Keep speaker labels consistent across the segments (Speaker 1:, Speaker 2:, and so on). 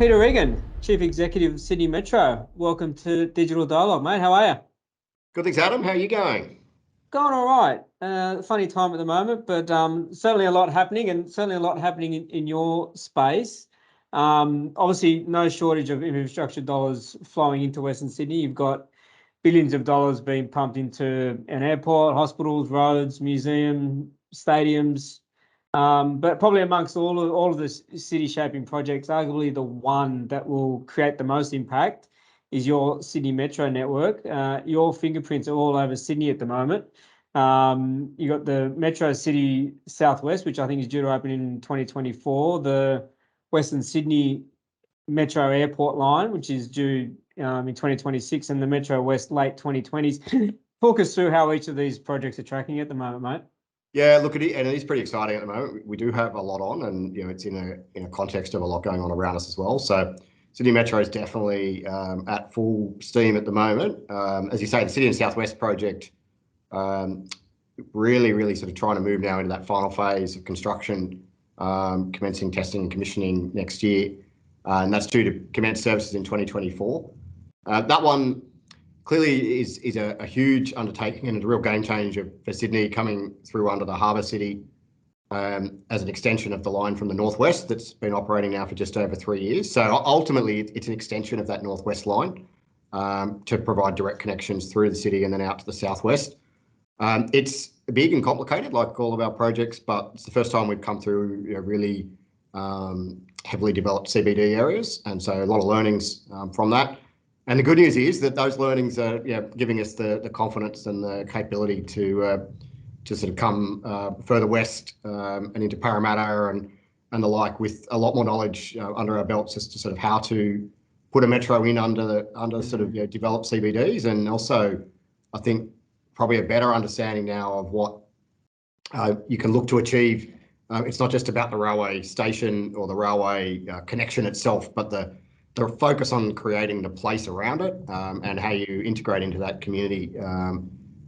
Speaker 1: Peter Regan, Chief Executive of Sydney Metro. Welcome to Digital Dialogue, mate. How are you?
Speaker 2: Good, thanks, Adam. How are you going?
Speaker 1: Going all right. Funny time at the moment, but certainly a lot happening, and certainly a lot happening in your space. Obviously, no shortage of infrastructure dollars flowing into Western Sydney. You've got billions of dollars being pumped into an airport, hospitals, roads, museum, stadiums. But probably amongst all of the city shaping projects, arguably the one that will create the most impact is your Sydney Metro network. Your fingerprints are all over Sydney at the moment. You got the Metro City Southwest, which I think is due to open in 2024. The Western Sydney Metro Airport line, which is due in 2026, and the Metro West late 2020s. Talk us through how each of these projects are tracking at the moment, mate.
Speaker 2: Yeah, look, it is pretty exciting at the moment. We do have a lot on, and it's in a context of a lot going on around us as well. So Sydney Metro is definitely at full steam at the moment. As you say, the City and Southwest project really sort of trying to move now into that final phase of construction, commencing testing and commissioning next year, and that's due to commence services in 2024. That one clearly is a huge undertaking and a real game changer for Sydney, coming through under the Harbour City as an extension of the line from the northwest that's been operating now for just over 3 years. So ultimately, it's an extension of that northwest line to provide direct connections through the city and then out to the southwest. It's big and complicated, like all of our projects, but it's the first time we've come through really heavily developed CBD areas, and so a lot of learnings from that. And the good news is that those learnings are giving us the confidence and the capability to sort of come further west and into Parramatta and the like, with a lot more knowledge under our belts as to sort of how to put a metro in under sort of developed CBDs, and also I think probably a better understanding now of what you can look to achieve. It's not just about the railway station or the railway connection itself, but the focus on creating the place around it and how you integrate into that community,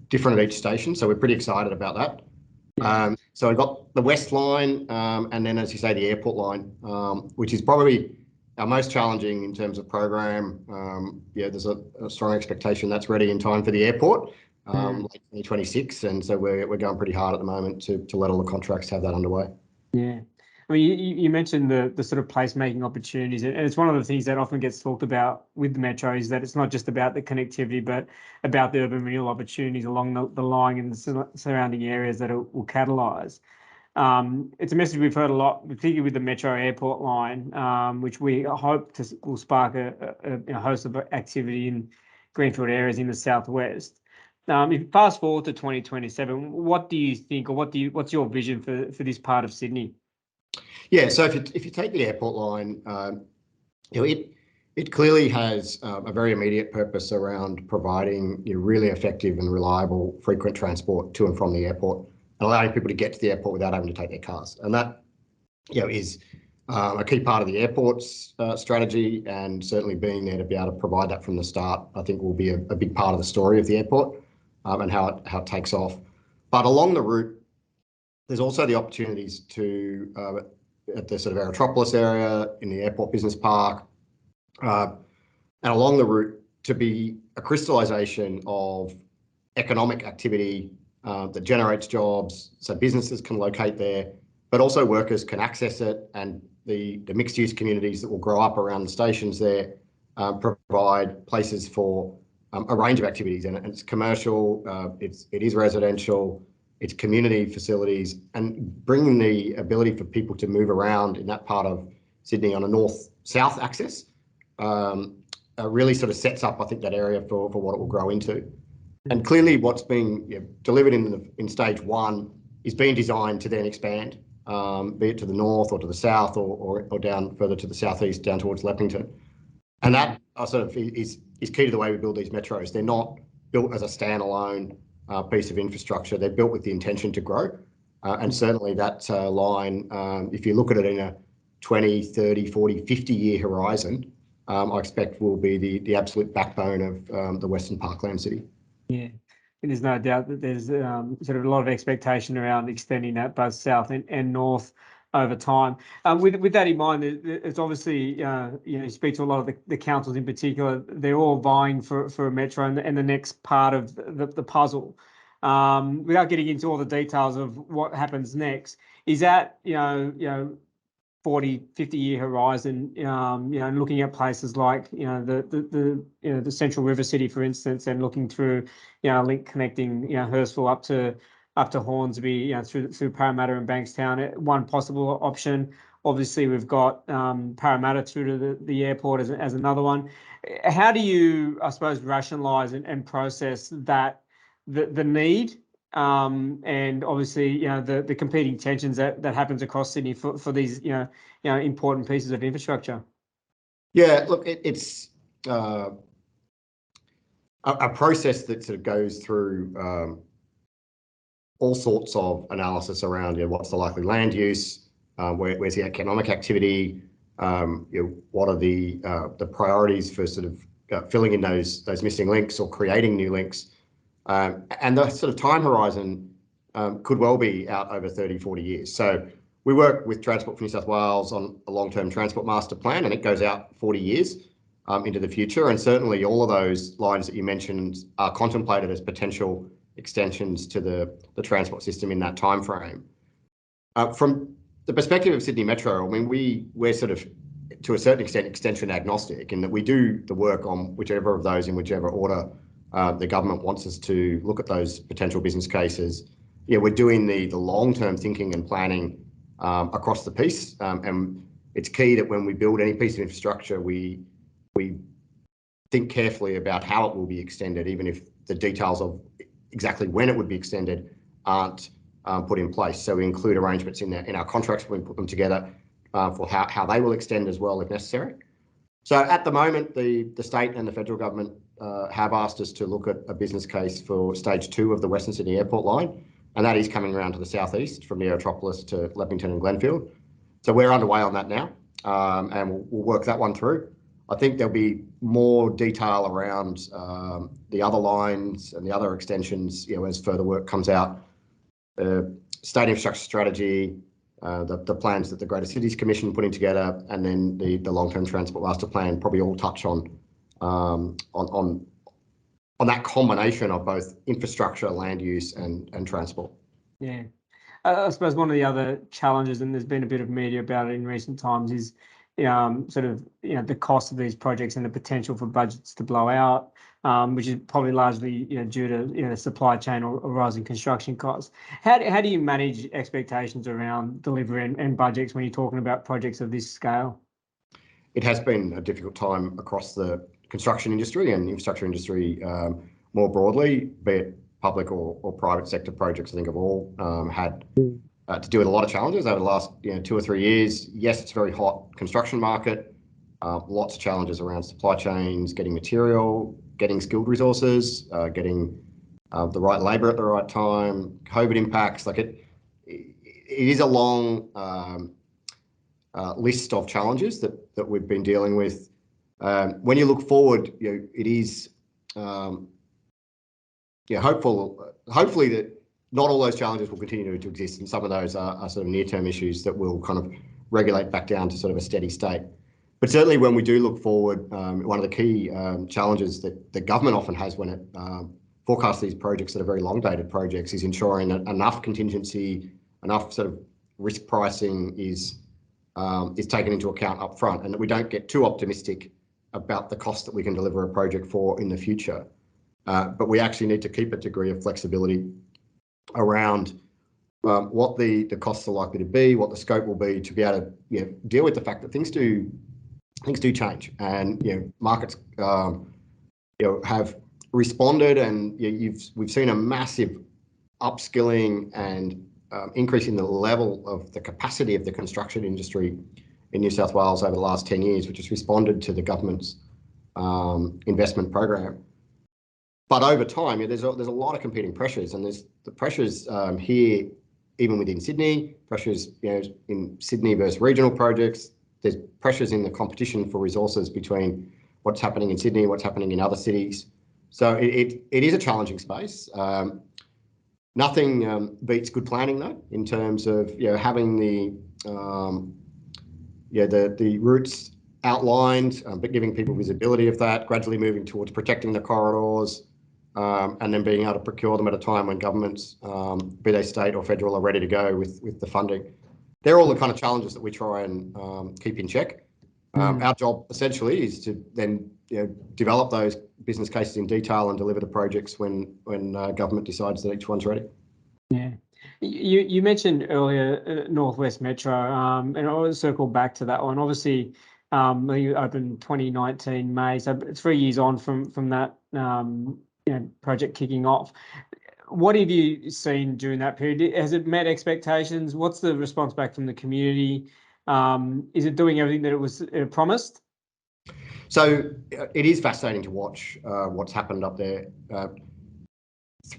Speaker 2: different at each station. So we're pretty excited about that. So we've got the West Line and then, as you say, the airport line, which is probably our most challenging in terms of program. There's a strong expectation that's ready in time for the airport, late 2026. And so we're going pretty hard at the moment to let all the contracts have that underway.
Speaker 1: Yeah. I mean, you mentioned the sort of placemaking opportunities, and it's one of the things that often gets talked about with the metro is that it's not just about the connectivity, but about the urban renewal opportunities along the line and the surrounding areas that it will catalyse. It's a message we've heard a lot, particularly with the Metro Airport line, which we hope will spark a host of activity in greenfield areas in the southwest. If you fast forward to 2027, what do you think, or what's your vision for this part of Sydney?
Speaker 2: Yeah, so if you take the airport line, it clearly has a very immediate purpose around providing really effective and reliable, frequent transport to and from the airport, and allowing people to get to the airport without having to take their cars. And that is a key part of the airport's strategy, and certainly being there to be able to provide that from the start, I think, will be a big part of the story of the airport and how it takes off. But along the route, there's also the opportunities to at the sort of Aerotropolis area, in the airport business park, and along the route, to be a crystallisation of economic activity that generates jobs, so businesses can locate there, but also workers can access it, and the mixed-use communities that will grow up around the stations there provide places for a range of activities, and it's commercial, it is residential, it's community facilities, and bringing the ability for people to move around in that part of Sydney on a north-south axis really sort of sets up, I think, that area for what it will grow into. And clearly what's being delivered in stage one is being designed to then expand, be it to the north or to the south or down further to the southeast, down towards Leppington. And that sort of is key to the way we build these metros. They're not built as a standalone piece of infrastructure. They're built with the intention to grow. And certainly that line, if you look at it in a 20, 30, 40, 50-year horizon, I expect will be the absolute backbone of the Western Parkland City.
Speaker 1: Yeah, and there's no doubt that there's sort of a lot of expectation around extending that both south and north over time. With that in mind, it's obviously you speak to a lot of the councils in particular. They're all vying for a metro and the next part of the puzzle. Without getting into all the details of what happens next, is that 40, 50-year horizon, looking at places like, the Central River City, for instance, and looking through, link connecting, Hurstville up to Hornsby, through Parramatta and Bankstown. One possible option. Obviously, we've got Parramatta through to the airport as another one. How do you, I suppose, rationalise and process that the need? And obviously, the competing tensions that happens across Sydney for these, important pieces of infrastructure.
Speaker 2: Yeah, look, it's a process that sort of goes through all sorts of analysis around what's the likely land use, where's the economic activity, what are the priorities for sort of filling in those missing links or creating new links. And the sort of time horizon could well be out over 30, 40 years. So we work with Transport for New South Wales on a long-term transport master plan, and it goes out 40 years into the future. And certainly all of those lines that you mentioned are contemplated as potential extensions to the transport system in that time frame. From the perspective of Sydney Metro, I mean, we're sort of, to a certain extent, extension agnostic in that we do the work on whichever of those in whichever order the government wants us to look at those potential business cases. We're doing the long-term thinking and planning across the piece, and it's key that when we build any piece of infrastructure, we think carefully about how it will be extended, even if the details of exactly when it would be extended aren't put in place. So we include arrangements in our contracts when we put them together for how they will extend as well if necessary. So at the moment, the state and the federal government have asked us to look at a business case for stage 2 of the Western Sydney Airport line, and that is coming around to the southeast from the Aerotropolis to Leppington and Glenfield. So we're underway on that now, and we'll work that one through. I think there'll be more detail around the other lines and the other extensions, as further work comes out. State infrastructure strategy, the plans that the Greater Cities Commission putting together, and then the long-term transport master plan probably all touch on that combination of both infrastructure, land use, and transport.
Speaker 1: Yeah, I suppose one of the other challenges, and there's been a bit of media about it in recent times, is the cost of these projects and the potential for budgets to blow out, which is probably largely due to supply chain or rising construction costs. How do you manage expectations around delivery and budgets when you're talking about projects of this scale?
Speaker 2: It has been a difficult time across the construction industry and infrastructure industry more broadly, be it public or private sector projects. I think have all had to do with a lot of challenges over the last 2 or 3 years. Yes, it's a very hot construction market. Lots of challenges around supply chains, getting material, getting skilled resources, getting the right labour at the right time. COVID impacts, it is a long list of challenges that we've been dealing with. When you look forward, it is hopefully that not all those challenges will continue to exist, and some of those are sort of near-term issues that will kind of regulate back down to sort of a steady state. But certainly when we do look forward, one of the key challenges that the government often has when it forecasts these projects that are very long-dated projects is ensuring that enough contingency, enough sort of risk pricing is taken into account up front, and that we don't get too optimistic about the cost that we can deliver a project for in the future. But we actually need to keep a degree of flexibility around what the costs are likely to be, what the scope will be, to be able to deal with the fact that things do change, and markets have responded, and we've seen a massive upskilling and increase in the level of the capacity of the construction industry in New South Wales over the last 10 years, which has responded to the government's investment program. But over time, there's a lot of competing pressures, and there's the pressures here, even within Sydney, pressures in Sydney versus regional projects. There's pressures in the competition for resources between what's happening in Sydney, what's happening in other cities. So it is a challenging space. Nothing beats good planning though, in terms of having the the routes outlined, but giving people visibility of that, gradually moving towards protecting the corridors, and then being able to procure them at a time when governments, be they state or federal, are ready to go with the funding. They're all the kind of challenges that we try and keep in check. Our job essentially is to then develop those business cases in detail and deliver the projects when government decides that each one's ready.
Speaker 1: Yeah, you mentioned earlier Northwest Metro, and I'll circle back to that one. Obviously, you opened 2019 May, so 3 years on from that project kicking off. What have you seen during that period? Has it met expectations? What's the response back from the community? Is it doing everything that it was promised?
Speaker 2: So it is fascinating to watch what's happened up there.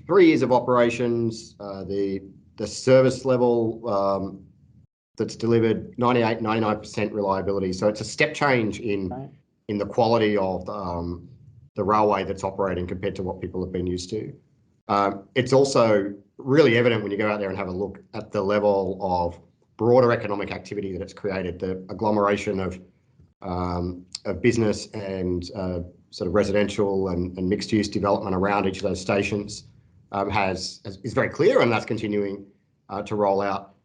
Speaker 2: 3 years of operations, the service level that's delivered 98, 99% reliability. So it's a step change in the quality of the railway that's operating compared to what people have been used to. It's also really evident when you go out there and have a look at the level of broader economic activity that it's created, the agglomeration of business and sort of residential and mixed use development around each of those stations is very clear, and that's continuing to roll out.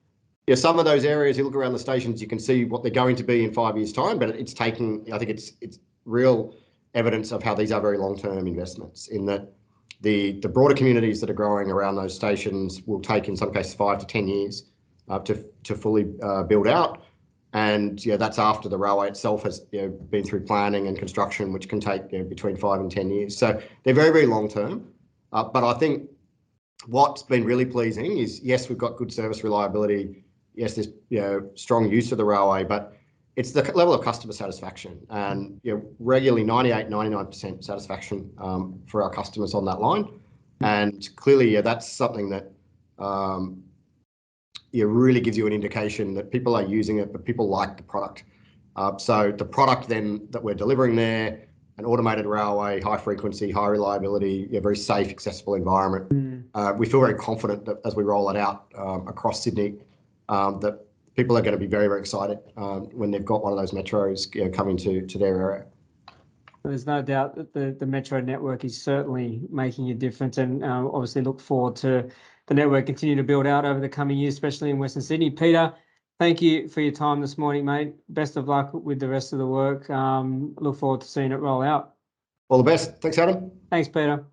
Speaker 2: Some of those areas, you look around the stations, you can see what they're going to be in 5 years' time, but it's taking, I think it's real evidence of how these are very long-term investments, in that the broader communities that are growing around those stations will take, in some cases, 5 to 10 years to fully build out. And that's after the railway itself has been through planning and construction, which can take between 5 and 10 years. So they're very, very long term. But I think what's been really pleasing is, yes, we've got good service reliability. Yes, there's strong use of the railway, but it's the level of customer satisfaction, and regularly 98, 99% satisfaction for our customers on that line. And clearly, that's something that really gives you an indication that people are using it, but people like the product. So the product then that we're delivering there, an automated railway, high frequency, high reliability, very safe, accessible environment. We feel very confident that as we roll it out across Sydney, that people are going to be very, very excited when they've got one of those metros coming to their area.
Speaker 1: There's no doubt that the metro network is certainly making a difference, and obviously look forward to the network continue to build out over the coming years, especially in Western Sydney. Peter, thank you for your time this morning, mate. Best of luck with the rest of the work. Look forward to seeing it roll out.
Speaker 2: All the best. Thanks, Adam.
Speaker 1: Thanks, Peter.